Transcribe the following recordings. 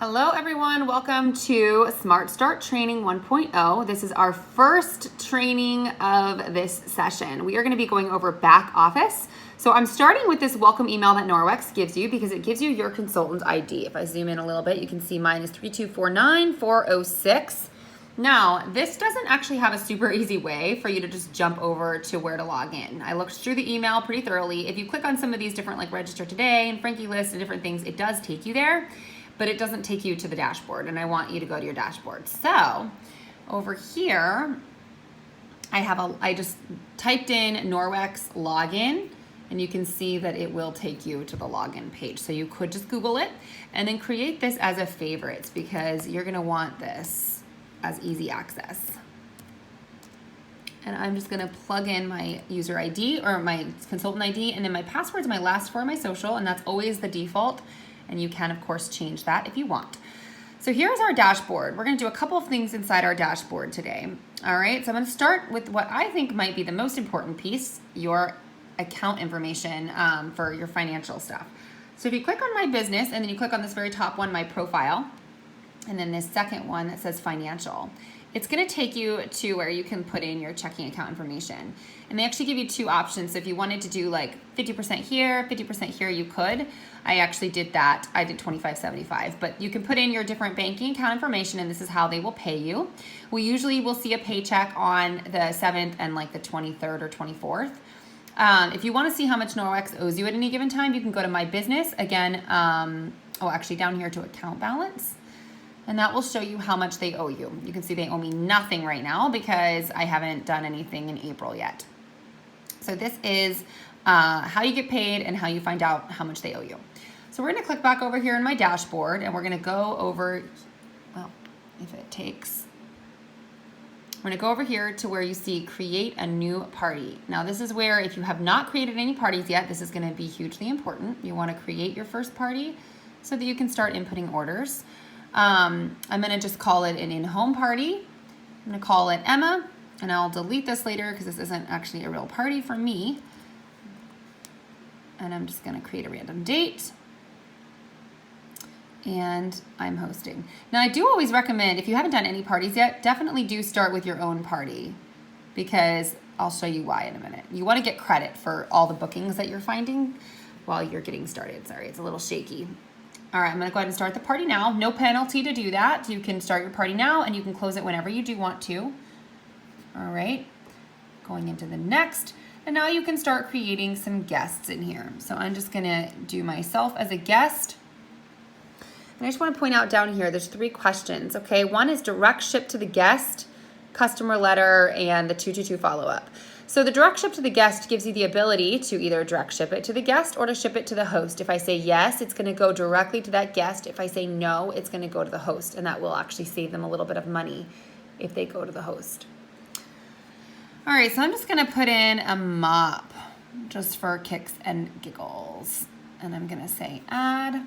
Hello everyone, welcome to Smart Start Training 1.0. This is our first training of this session. We are going to be going over back office. So I'm starting with this welcome email that Norwex gives you because it gives you your consultant ID. If I zoom in a little bit, you can see mine is 3249406. Now, this doesn't actually have a super easy way for you to just jump over to where to log in. I looked through the email pretty thoroughly. If you click on some of these different like register today and Frankie list and different things, it does take you there, but it doesn't take you to the dashboard, and I want you to go to your dashboard. So over here, I just typed in Norwex login, and you can see that it will take you to the login page. So you could just Google it and then create this as a favorite because you're gonna want this as easy access. And I'm just gonna plug in my user ID or my consultant ID, and then my password is my last four of my social, and that's always the default. And you can, of course, change that if you want. So here's our dashboard. We're gonna do a couple of things inside our dashboard today. All right, so I'm gonna start with what I think might be the most important piece, your account information for your financial stuff. So if you click on my business and then you click on this very top one, my profile, and then this second one that says financial, it's gonna take you to where you can put in your checking account information. And they actually give you two options. So if you wanted to do like 50% here, 50% here, you could. I actually did that. I did 25/75, but you can put in your different banking account information and this is how they will pay you. We usually will see a paycheck on the 7th and like the 23rd or 24th. If you wanna see how much Norwex owes you at any given time, you can go to my business. Again, actually down here to account balance. And that will show you how much they owe you. You can see they owe me nothing right now because I haven't done anything in April yet. So this is how you get paid and how you find out how much they owe you. So we're gonna click back over here in my dashboard and we're gonna go over, well, if it takes, we're gonna go over here to where you see create a new party. Now this is where if you have not created any parties yet, this is gonna be hugely important. You wanna create your first party so that you can start inputting orders. I'm gonna just call it an in-home party. I'm gonna call it Emma, and I'll delete this later because this isn't actually a real party for me. And I'm just gonna create a random date. And I'm hosting. Now I do always recommend, if you haven't done any parties yet, definitely do start with your own party because I'll show you why in a minute. You wanna get credit for all the bookings that you're finding while you're getting started. Sorry, it's a little shaky. All right, I'm gonna go ahead and start the party now. No penalty to do that. You can start your party now and you can close it whenever you do want to. All right, going into the next. And now you can start creating some guests in here. So I'm just gonna do myself as a guest. And I just wanna point out down here, there's 3 questions, okay? One is direct ship to the guest, customer letter, and the 222 follow-up. So the direct ship to the guest gives you the ability to either direct ship it to the guest or to ship it to the host. If I say yes, it's gonna go directly to that guest. If I say no, it's gonna go to the host, and that will actually save them a little bit of money if they go to the host. All right, so I'm just gonna put in a mop just for kicks and giggles. And I'm gonna say add.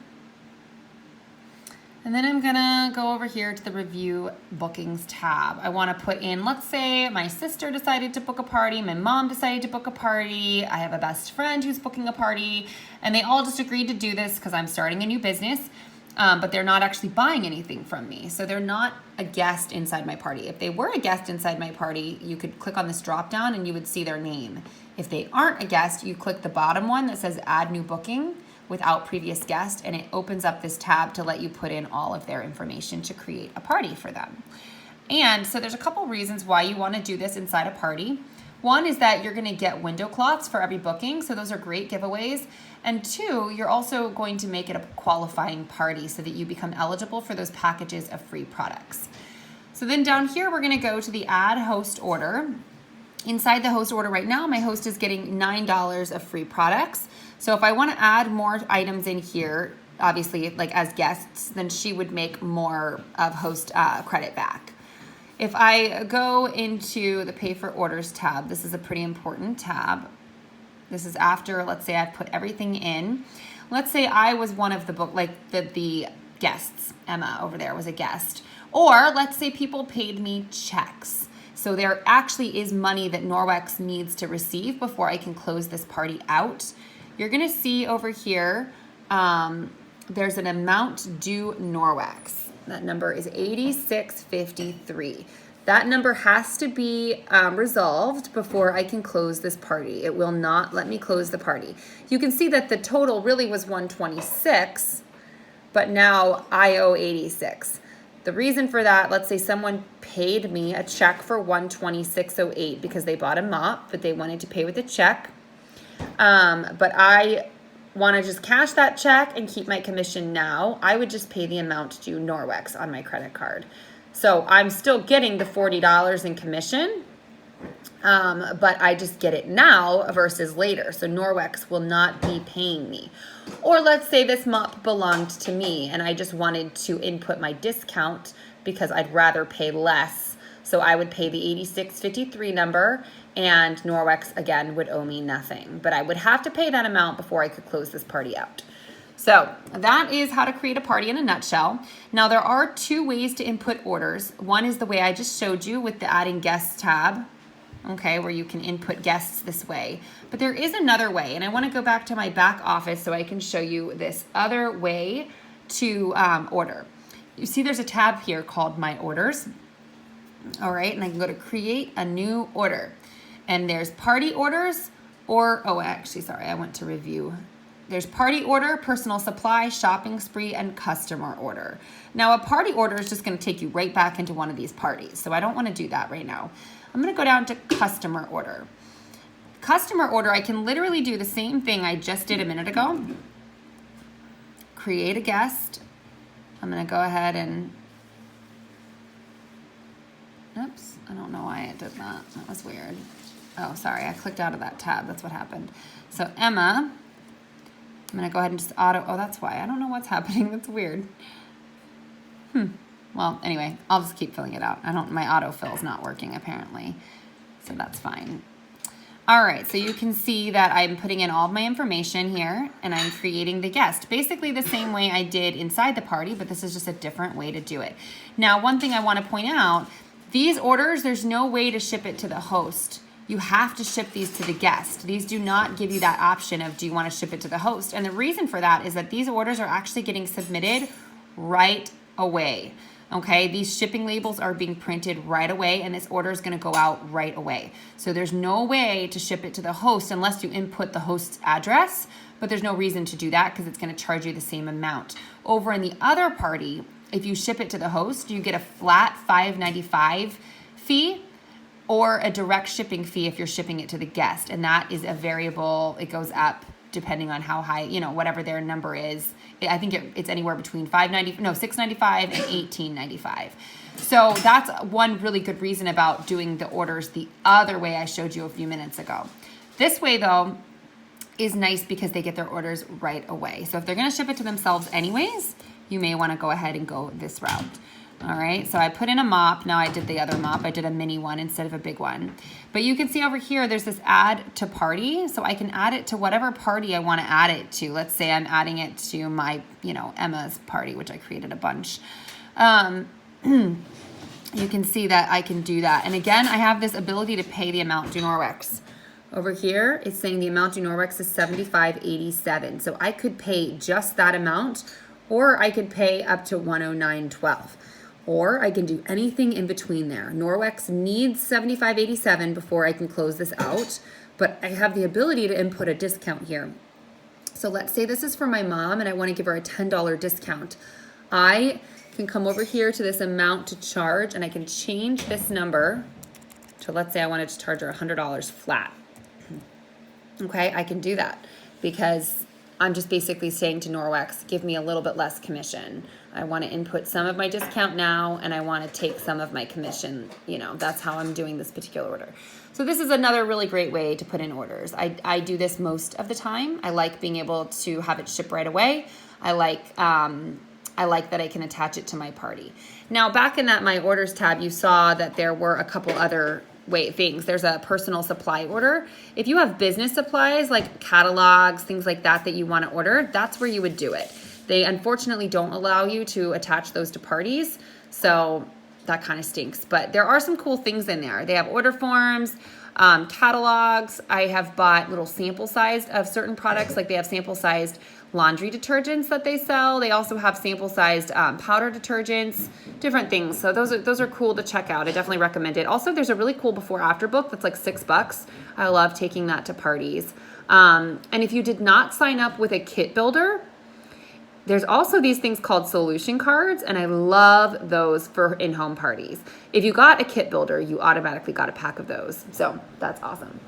And then I'm gonna go over here to the review bookings tab. I wanna put in, let's say my sister decided to book a party, my mom decided to book a party, I have a best friend who's booking a party, and they all just agreed to do this because I'm starting a new business, but they're not actually buying anything from me. So they're not a guest inside my party. If they were a guest inside my party, you could click on this drop down and you would see their name. If they aren't a guest, you click the bottom one that says add new booking without previous guest, and it opens up this tab to let you put in all of their information to create a party for them. And so there's a couple reasons why you want to do this inside a party. One is that you're going to get window cloths for every booking, so those are great giveaways. And 2, you're also going to make it a qualifying party so that you become eligible for those packages of free products. So then down here, we're going to go to the add host order. Inside the host order right now, my host is getting $9 of free products. So if I want to add more items in here, obviously like as guests, then she would make more of host credit back. If I go into the pay for orders tab, this is a pretty important tab. This is after, let's say I've put everything in. Let's say I was one of the guests. Emma over there was a guest. Or let's say people paid me checks. So there actually is money that Norwex needs to receive before I can close this party out. You're gonna see over here there's an amount due Norwex. That number is 8653. That number has to be resolved before I can close this party. It will not let me close the party. You can see that the total really was 126, but now I owe 86. The reason for that, let's say someone paid me a check for 126.08 because they bought a mop, but they wanted to pay with a check. But I want to just cash that check and keep my commission now. I would just pay the amount due Norwex on my credit card. So I'm still getting the $40 in commission, but I just get it now versus later. So Norwex will not be paying me. Or let's say this mop belonged to me and I just wanted to input my discount because I'd rather pay less. So I would pay the 8653 number and Norwex again would owe me nothing. But I would have to pay that amount before I could close this party out. So that is how to create a party in a nutshell. Now there are two ways to input orders. One is the way I just showed you with the adding guests tab, okay, where you can input guests this way. But there is another way, and I want to go back to my back office so I can show you this other way to order. You see there's a tab here called My Orders. All right, and I can go to create a new order. And there's party orders I went to review. There's party order, personal supply, shopping spree, and customer order. Now a party order is just going to take you right back into one of these parties. So I don't want to do that right now. I'm going to go down to customer order. Customer order, I can literally do the same thing I just did a minute ago. Create a guest. I'm going to go ahead and, oops, I don't know why it did that. That was weird. Oh, sorry, I clicked out of that tab. That's what happened. So Emma, I'm going to go ahead and just oh, that's why. I don't know what's happening. That's weird. Well, anyway, I'll just keep filling it out. My autofill is not working apparently. So that's fine. All right, so you can see that I'm putting in all of my information here and I'm creating the guest. Basically the same way I did inside the party, but this is just a different way to do it. Now, one thing I want to point out, these orders, there's no way to ship it to the host. You have to ship these to the guest. These do not give you that option of do you want to ship it to the host? And the reason for that is that these orders are actually getting submitted right away. Okay, these shipping labels are being printed right away and this order is going to go out right away. So there's no way to ship it to the host unless you input the host's address, but there's no reason to do that because it's going to charge you the same amount. Over in the other party, if you ship it to the host, you get a flat $5.95 fee or a direct shipping fee if you're shipping it to the guest. And that is a variable. It goes up depending on how high, whatever their number is. I think it's anywhere between $6.95 and $18.95. So that's one really good reason about doing the orders the other way I showed you a few minutes ago. This way though is nice because they get their orders right away. So if they're going to ship it to themselves anyways, you may want to go ahead and go this route. All right, so I put in a mop. Now I did the other mop. I did a mini one instead of a big one. But you can see over here, there's this add to party. So I can add it to whatever party I want to add it to. Let's say I'm adding it to my, Emma's party, which I created a bunch. You can see that I can do that. And again, I have this ability to pay the amount due Norwex. Over here, it's saying the amount due Norwex is $75.87. So I could pay just that amount, or I could pay up to $109.12. Or I can do anything in between there. Norwex needs $75.87 before I can close this out, but I have the ability to input a discount here. So let's say this is for my mom and I want to give her a $10 discount. I can come over here to this amount to charge and I can change this number to, let's say I wanted to charge her $100 flat. Okay, I can do that because I'm just basically saying to Norwex, give me a little bit less commission. I want to input some of my discount now and I want to take some of my commission. That's how I'm doing this particular order. So this is another really great way to put in orders. I do this most of the time. I like being able to have it ship right away. I like that I can attach it to my party. Now back in that My Orders tab, you saw that there were a couple other things. There's a personal supply order. If you have business supplies like catalogs, things like that you want to order, that's where you would do it. They unfortunately don't allow you to attach those to parties, so that kind of stinks. But there are some cool things in there. They have order forms, catalogs. I have bought little sample sized of certain products, like they have sample sized laundry detergents that they sell. They also have sample-sized powder detergents, different things. So those are cool to check out. I definitely recommend it. Also, there's a really cool before-after book that's like $6. I love taking that to parties. And if you did not sign up with a kit builder, there's also these things called solution cards, and I love those for in-home parties. If you got a kit builder, you automatically got a pack of those. So that's awesome.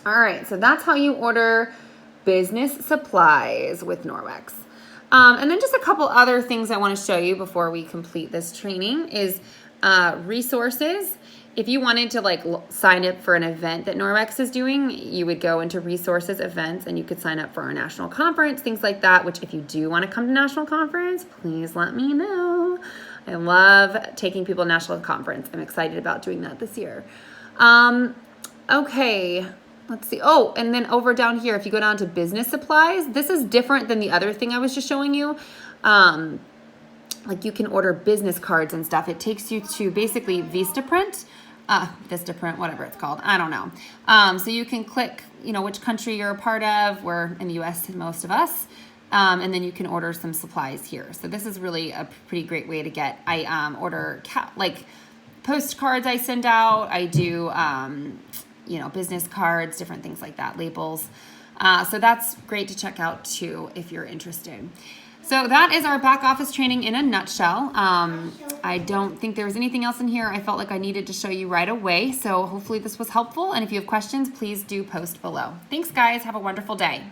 All right, so that's how you order business supplies with Norwex. And then just a couple other things I want to show you before we complete this training is resources. If you wanted to like sign up for an event that Norwex is doing, you would go into resources events and you could sign up for our national conference, things like that, which if you do want to come to national conference, please let me know. I love taking people to national conference. I'm excited about doing that this year. Okay. Let's see. Oh, and then over down here, if you go down to business supplies, this is different than the other thing I was just showing you. Like you can order business cards and stuff. It takes you to basically Vistaprint, whatever it's called. I don't know. So you can click, which country you're a part of. We're in the U.S., most of us. And then you can order some supplies here. So this is really a pretty great way to get, I order postcards I send out. I do, business cards, different things like that, labels. So that's great to check out too if you're interested. So that is our back office training in a nutshell. I don't think there was anything else in here I felt like I needed to show you right away. So hopefully this was helpful. And if you have questions, please do post below. Thanks, guys. Have a wonderful day.